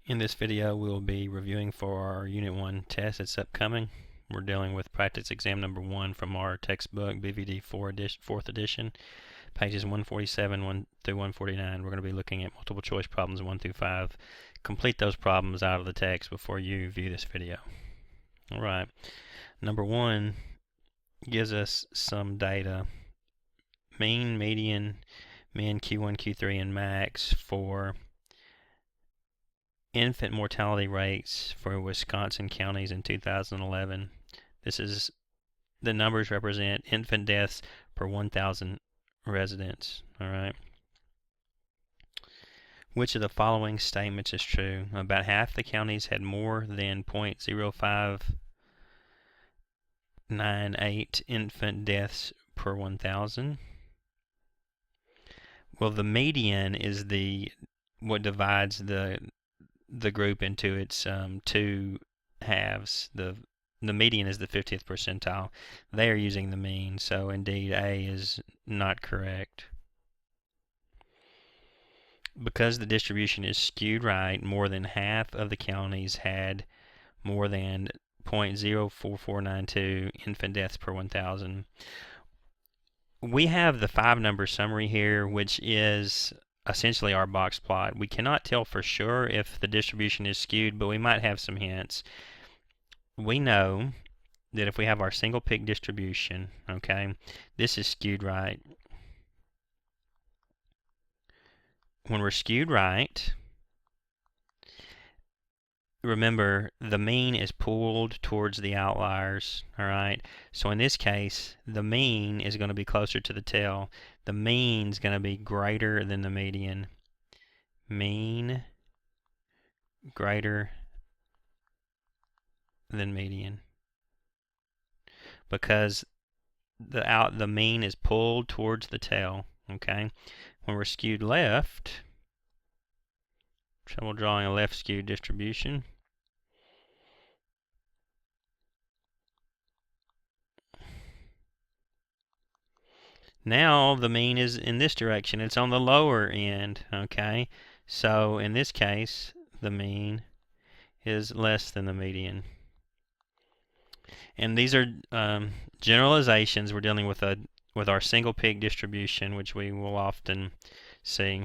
In this video, we'll be reviewing for our Unit 1 test that's upcoming. We're dealing with practice exam number 1 from our textbook, bvd4e 4th edition, pages 147 through 149. We're going to be looking at multiple choice problems 1 through 5. Complete those problems out of the text before you view this video. Alright, number 1 gives us some data. Mean, median, min, Q1, Q3, and max for infant mortality rates for Wisconsin counties in 2011. The numbers represent infant deaths per 1,000 residents. All right. Which of the following statements is true? About half the counties had more than 0.0598 infant deaths per 1,000. Well, the median is what divides the group into its two halves. The median is the 50th percentile. They are using the mean, so indeed A is not correct. Because the distribution is skewed right, more than half of the counties had more than 0.04492 infant deaths per 1,000. We have the 5-number summary here, which is essentially our box plot. We cannot tell for sure if the distribution is skewed, but we might have some hints. We know that if we have our single peak distribution, okay, this is skewed right. When we're skewed right, remember the mean is pulled towards the outliers, all right? So in this case, the mean is going to be closer to the tail. The mean is going to be greater than the median. Mean greater than median. Because the mean is pulled towards the tail, okay? When we're skewed left, trouble drawing a left skewed distribution. Now the mean is in this direction. It's on the lower end, okay? So in this case, the mean is less than the median. And these are generalizations. We're dealing with our single peak distribution, which we will often see.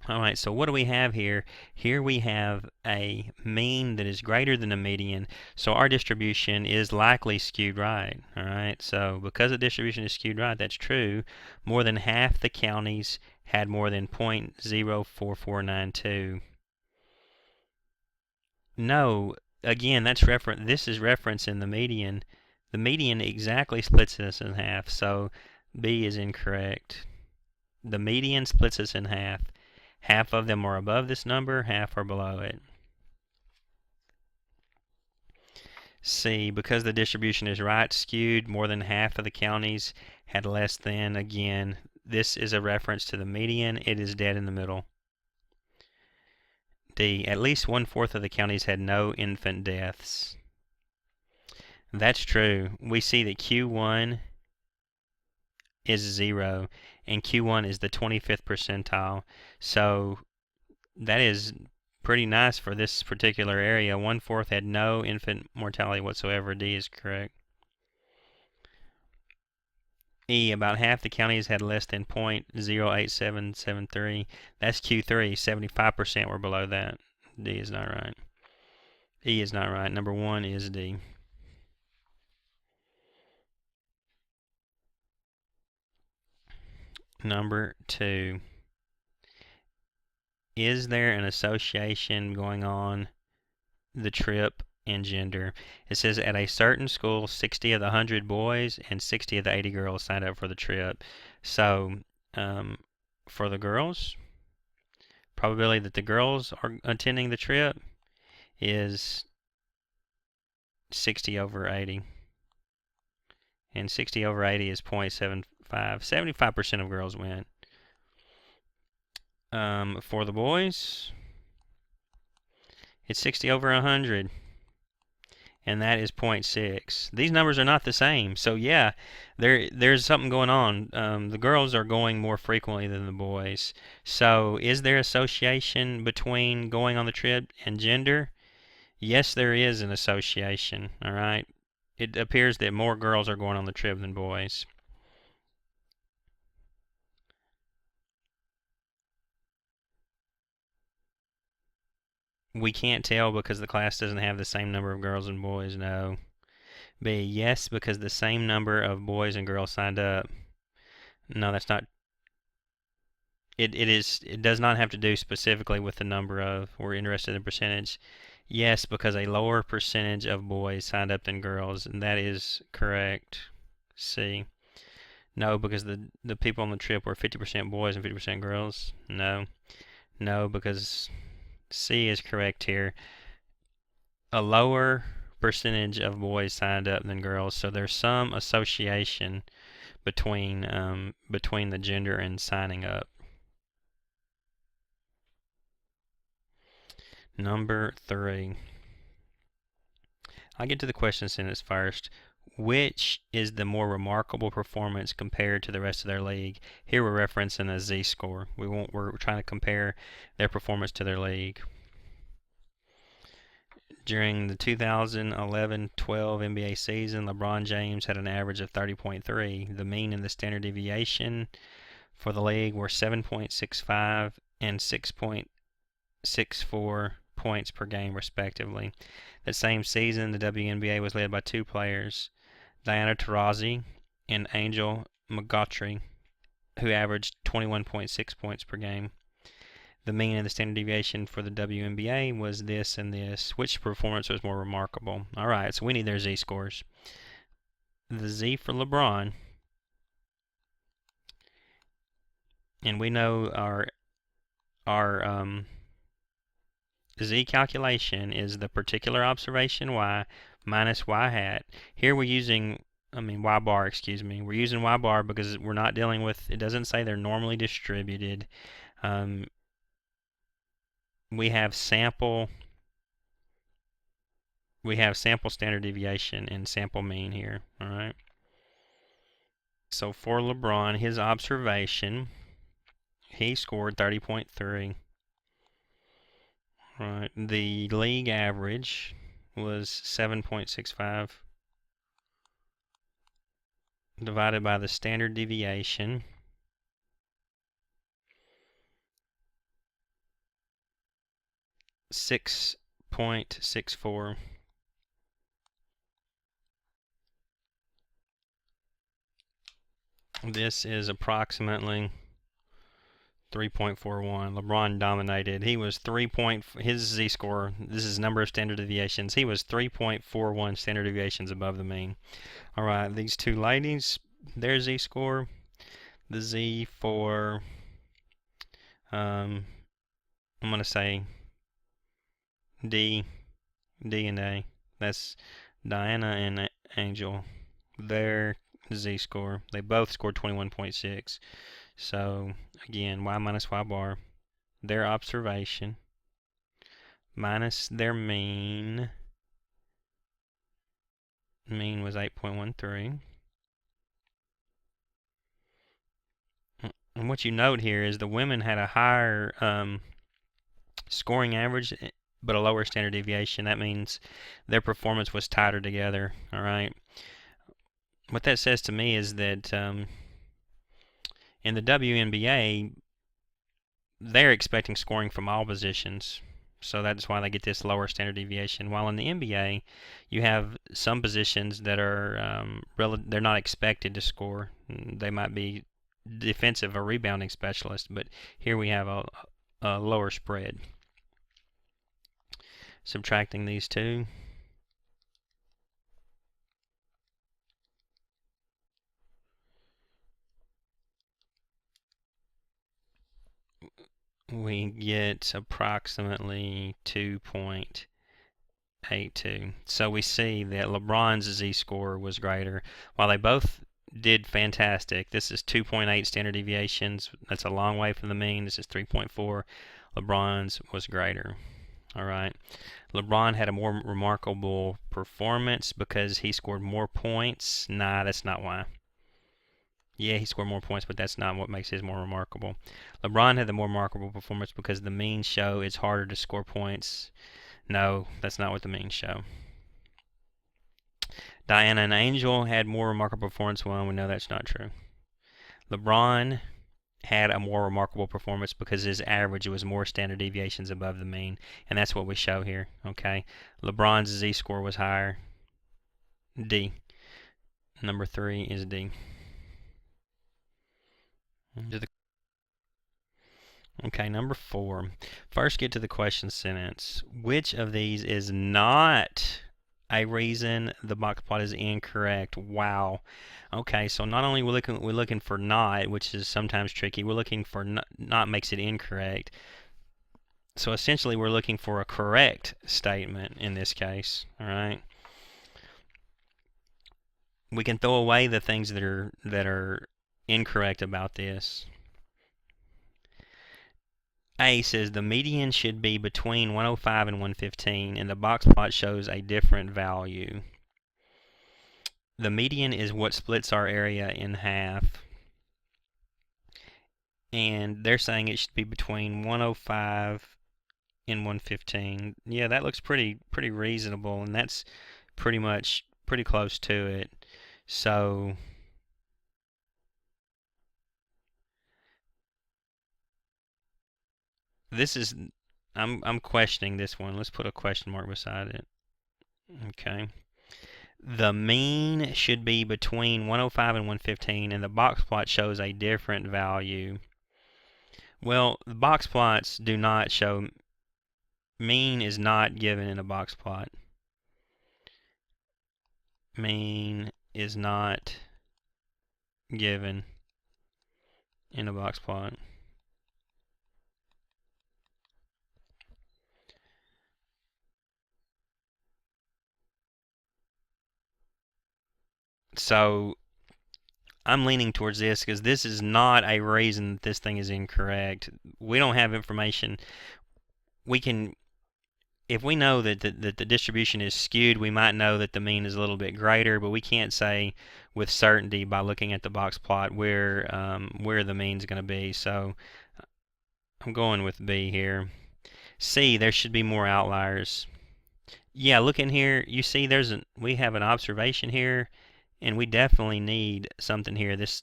Alright, so what do we have here? Here we have a mean that is greater than the median, so our distribution is likely skewed right. Alright, so because the distribution is skewed right, that's true. More than half the counties had more than 0.04492. No, again, this is reference in the median. The median exactly splits us in half, so B is incorrect. The median splits us in half. Half of them are above this number, half are below it. C, because the distribution is right skewed, more than half of the counties had less than. Again, this is a reference to the median. It is dead in the middle. D, at least 1/4 of the counties had no infant deaths. That's true. We see that Q1 is 0, and Q1 is the 25th percentile. So that is pretty nice for this particular area. 1/4 had no infant mortality whatsoever. D is correct. E, about half the counties had less than 0.08773. That's Q3. 75% were below that. D is not right. E is not right. Number 1 is D. Number 2. Is there an association going on the trip and gender? It says at a certain school, 60 of the 100 boys and 60 of the 80 girls signed up for the trip. So for the girls, probability that the girls are attending the trip is 60 over 80. And 60 over 80 is 0.75. 75% of girls went. For the boys, it's 60 over 100. and that is 0.6. These numbers are not the same. So yeah, there's something going on. The girls are going more frequently than the boys. So is there association between going on the trip and gender? Yes, there is an association. All right. It appears that more girls are going on the trip than boys. We can't tell because the class doesn't have the same number of girls and boys. No. B, yes, because the same number of boys and girls signed up. No, that's not. It does not have to do specifically with the number of. We're interested in percentage. Yes, because a lower percentage of boys signed up than girls, and that is correct. C. No, because the people on the trip were 50% boys and 50% girls. No. No, because C is correct here. A lower percentage of boys signed up than girls, so there's some association between the gender and signing up. Number 3. I'll get to the question sentence first. Which is the more remarkable performance compared to the rest of their league? Here we're referencing a z-score. We're trying to compare their performance to their league. During the 2011-12 NBA season, LeBron James had an average of 30.3. The mean and the standard deviation for the league were 7.65 and 6.64 points per game, respectively. That same season, the WNBA was led by two players, Diana Taurasi and Angel McGottry, who averaged 21.6 points per game. The mean and the standard deviation for the WNBA was this and this. Which performance was more remarkable? All right, so we need their z-scores. The z for LeBron, and we know our z calculation is the particular observation y minus y hat. Here we're using, y bar, excuse me. We're using y bar because we're not dealing with, it doesn't say they're normally distributed. We have sample standard deviation and sample mean here, all right? So for LeBron, his observation, he scored 30.3. Right. The league average was 7.65 divided by the standard deviation. .64. This is approximately 3.41. LeBron dominated. He was his z-score, this is number of standard deviations. He was 3.41 standard deviations above the mean. All right, these two ladies, their z-score, the z for, I'm going to say D and A. That's Diana and Angel. Their z-score, they both scored 21.6. So again, y minus y bar, their observation minus their mean. Mean was 8.13. And what you note here is the women had a higher scoring average but a lower standard deviation. That means their performance was tighter together. All right. What that says to me is that in the WNBA, they're expecting scoring from all positions. So that's why they get this lower standard deviation. While in the NBA, you have some positions that are they're not expected to score. They might be defensive or rebounding specialists, but here we have a lower spread. Subtracting these two. We get approximately 2.82. So we see that LeBron's z-score was greater. While they both did fantastic, this is 2.8 standard deviations. That's a long way from the mean. This is 3.4. LeBron's was greater. All right. LeBron had a more remarkable performance because he scored more points. Nah, that's not why. Yeah, he scored more points, but that's not what makes his more remarkable. LeBron had the more remarkable performance because the means show it's harder to score points. No, that's not what the means show. Diana and Angel had more remarkable performance. Well, we know that's not true. LeBron had a more remarkable performance because his average was more standard deviations above the mean, and that's what we show here. Okay, LeBron's z-score was higher. D. Number 3 is D. Okay, number 4. First, get to the question sentence. Which of these is not a reason the box plot is incorrect? Wow. Okay, so not only we're looking for not, which is sometimes tricky, we're looking for not makes it incorrect. So essentially, we're looking for a correct statement in this case. All right. We can throw away the things that are incorrect about this. A says the median should be between 105 and 115, and the box plot shows a different value. The median is what splits our area in half, and they're saying it should be between 105 and 115. Yeah, that looks pretty reasonable, and that's pretty close to it. So this is I'm questioning this one. Let's put a question mark beside it. Okay. The mean should be between 105 and 115, and the box plot shows a different value. Well, the box plots do not show, mean is not given in a box plot. Mean is not given in a box plot. So I'm leaning towards this because this is not a reason that this thing is incorrect. We don't have information. We can, if we know that the distribution is skewed, we might know that the mean is a little bit greater, but we can't say with certainty by looking at the box plot where the mean is going to be. So I'm going with B here. C, there should be more outliers. Yeah, look in here. You see, we have an observation here, and we definitely need something here. This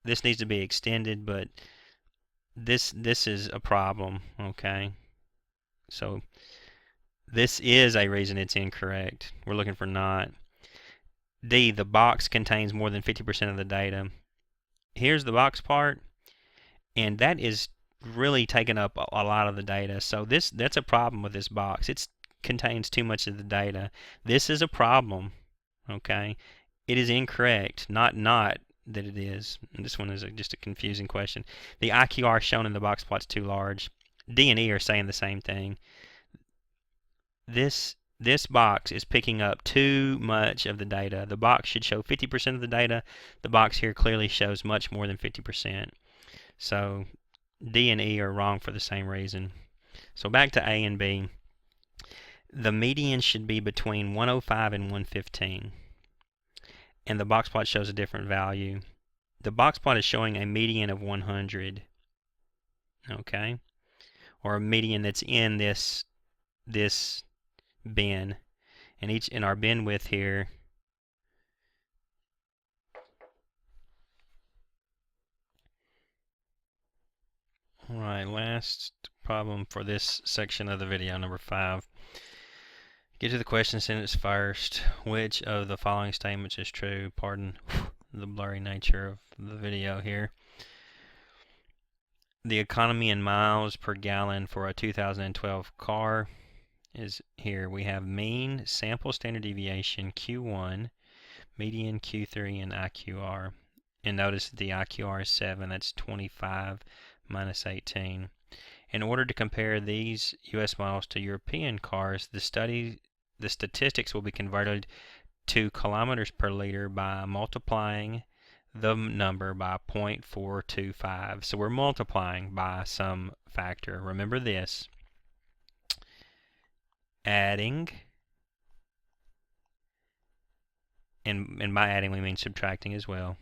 needs to be extended, but this is a problem. Okay, so this is a reason it's incorrect. We're looking for not. D, the box contains more than 50% of the data. Here's the box part, and that is really taking up a lot of the data. So that's a problem with this box. It contains too much of the data. This is a problem. Okay, it is incorrect, not that it is. And this one is just a confusing question. The IQR shown in the box plot is too large. D and E are saying the same thing. This box is picking up too much of the data. The box should show 50% of the data. The box here clearly shows much more than 50%. So D and E are wrong for the same reason. So back to A and B. The median should be between 105 and 115. And the box plot shows a different value. The box plot is showing a median of 100. Okay? Or a median that's in this bin. And in our bin width here, alright, last problem for this section of the video, number 5. Get to the question sentence first. Which of the following statements is true? Pardon the blurry nature of the video here. The economy in miles per gallon for a 2012 car is here. We have mean, sample standard deviation, Q1, median, Q3, and IQR. And notice that the IQR is 7. That's 25 minus 18. In order to compare these U.S. models to European cars, the statistics will be converted to kilometers per liter by multiplying the number by 0.425. So we're multiplying by some factor. Remember this. adding, and by adding we mean subtracting as well,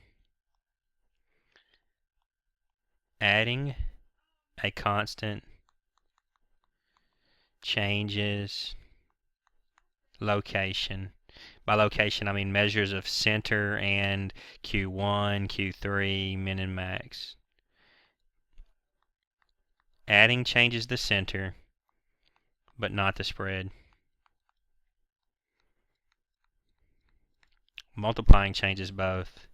adding a constant changes location. By location I mean measures of center and Q1, Q3, min and max. Adding changes the center, but not the spread. Multiplying changes both.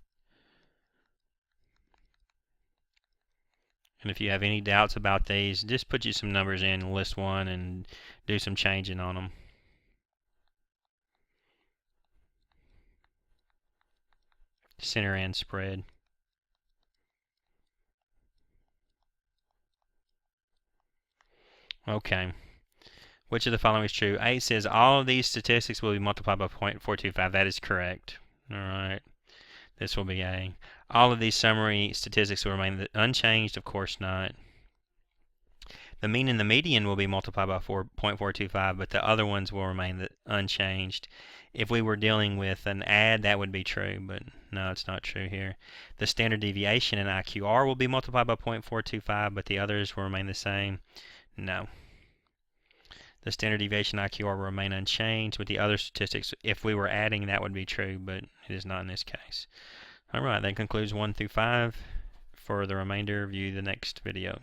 And if you have any doubts about these, just put you some numbers in list one and do some changing on them. Center and spread. Okay. Which of the following is true? A says all of these statistics will be multiplied by 0.425. That is correct. Alright. This will be A. All of these summary statistics will remain unchanged. Of course not. The mean and the median will be multiplied by 0.425, but the other ones will remain unchanged. If we were dealing with an add, that would be true, but no, it's not true here. The standard deviation and IQR will be multiplied by 0.425, but the others will remain the same. No. The standard deviation IQR will remain unchanged, with the other statistics, if we were adding, that would be true, but it is not in this case. Alright, that concludes 1 through 5. For the remainder, view the next video.